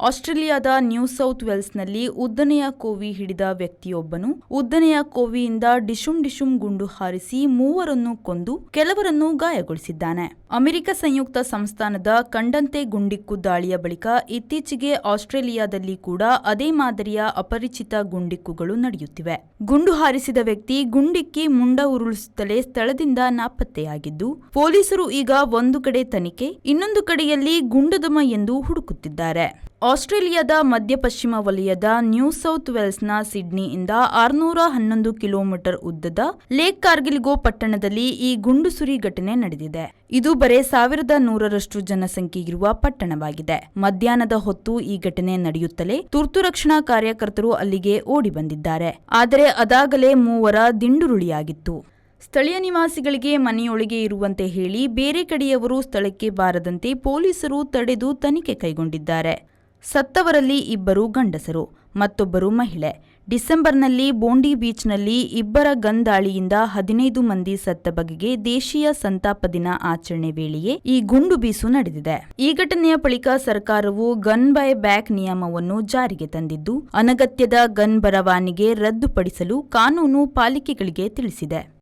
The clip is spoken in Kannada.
ಆಸ್ಟ್ರೇಲಿಯಾದ ನ್ಯೂ ಸೌತ್ ವೇಲ್ಸ್ನಲ್ಲಿ ಉದ್ದನೆಯ ಕೋವಿ ಹಿಡಿದ ವ್ಯಕ್ತಿಯೊಬ್ಬನು ಉದ್ದನೆಯ ಕೋವಿಯಿಂದ ಡಿಶುಂ ಗುಂಡು ಹಾರಿಸಿ ಮೂವರನ್ನು ಕೊಂದು ಕೆಲವರನ್ನು ಗಾಯಗೊಳಿಸಿದ್ದಾನೆ. ಅಮೆರಿಕ ಸಂಯುಕ್ತ ಸಂಸ್ಥಾನದ ಕಂಡಂತೆ ಗುಂಡಿಕ್ಕು ದಾಳಿಯ ಬಳಿಕ ಇತ್ತೀಚೆಗೆ ಆಸ್ಟ್ರೇಲಿಯಾದಲ್ಲಿ ಕೂಡ ಅದೇ ಮಾದರಿಯ ಅಪರಿಚಿತ ಗುಂಡಿಕ್ಕುಗಳು ನಡೆಯುತ್ತಿವೆ. ಗುಂಡು ಹಾರಿಸಿದ ವ್ಯಕ್ತಿ ಗುಂಡಿಕ್ಕಿ ಮುಂಡ ಉರುಳಿಸುತ್ತಲೇ ಸ್ಥಳದಿಂದ ನಾಪತ್ತೆಯಾಗಿದ್ದು, ಪೊಲೀಸರು ಈಗ ಒಂದು ಕಡೆ ತನಿಖೆ, ಇನ್ನೊಂದು ಕಡೆಯಲ್ಲಿ ಗುಂಡದಮ ಎಂದು ಹುಡುಕುತ್ತಿದ್ದಾರೆ. ಆಸ್ಟ್ರೇಲಿಯಾದ ಮಧ್ಯ ಪಶ್ಚಿಮ ವಲಯದ ನ್ಯೂ ಸೌತ್ ವೇಲ್ಸ್ನ ಸಿಡ್ನಿಯಿಂದ 611 ಕಿಲೋಮೀಟರ್ ಉದ್ದದ ಲೇಕ್ ಕಾರ್ಗಿಲ್ಗೋ ಪಟ್ಟಣದಲ್ಲಿ ಈ ಗುಂಡುಸುರಿ ಘಟನೆ ನಡೆದಿದೆ. ಇದು ಬರೇ 1100ರಷ್ಟು ಜನಸಂಖ್ಯೆ ಇರುವ ಪಟ್ಟಣವಾಗಿದೆ. ಮಧ್ಯಾಹ್ನದ ಹೊತ್ತು ಈ ಘಟನೆ ನಡೆಯುತ್ತಲೇ ತುರ್ತು ರಕ್ಷಣಾ ಕಾರ್ಯಕರ್ತರು ಅಲ್ಲಿಗೆ ಓಡಿ ಬಂದಿದ್ದಾರೆ. ಆದರೆ ಅದಾಗಲೇ ಮೂವರ ದಿಂಡುರುಳಿಯಾಗಿತ್ತು. ಸ್ಥಳೀಯ ನಿವಾಸಿಗಳಿಗೆ ಮನೆಯೊಳಗೆ ಇರುವಂತೆ ಹೇಳಿ ಬೇರೆ ಕಡೆಯವರು ಸ್ಥಳಕ್ಕೆ ಬಾರದಂತೆ ಪೊಲೀಸರು ತಡೆದು ತನಿಖೆ ಕೈಗೊಂಡಿದ್ದಾರೆ. ಸತ್ತವರಲ್ಲಿ 2 ಗಂಡಸರು, ಮತ್ತೊಬ್ಬರು ಮಹಿಳೆ. ಡಿಸೆಂಬರ್ನಲ್ಲಿ ಬೋಂಡಿ ಬೀಚ್ನಲ್ಲಿ 2 ಗನ್ ದಾಳಿಯಿಂದ 15 ಮಂದಿ ಸತ್ತ ಬಗೆಗೆ ದೇಶೀಯ ಸಂತಾಪ ದಿನ ಆಚರಣೆ ವೇಳೆಯೇ ಈ ಗುಂಡು ಬೀಸು ನಡೆದಿದೆ. ಈ ಘಟನೆಯ ಬಳಿಕ ಸರ್ಕಾರವು ಗನ್ ಬೈ ಬ್ಯಾಕ್ ನಿಯಮವನ್ನು ಜಾರಿಗೆ ತಂದಿದ್ದು, ಅನಗತ್ಯದ ಗನ್ ಬರವಾನಿಗೆ ರದ್ದುಪಡಿಸಲು ಕಾನೂನು ಪಾಲಿಕೆಗಳಿಗೆ ತಿಳಿಸಿದೆ.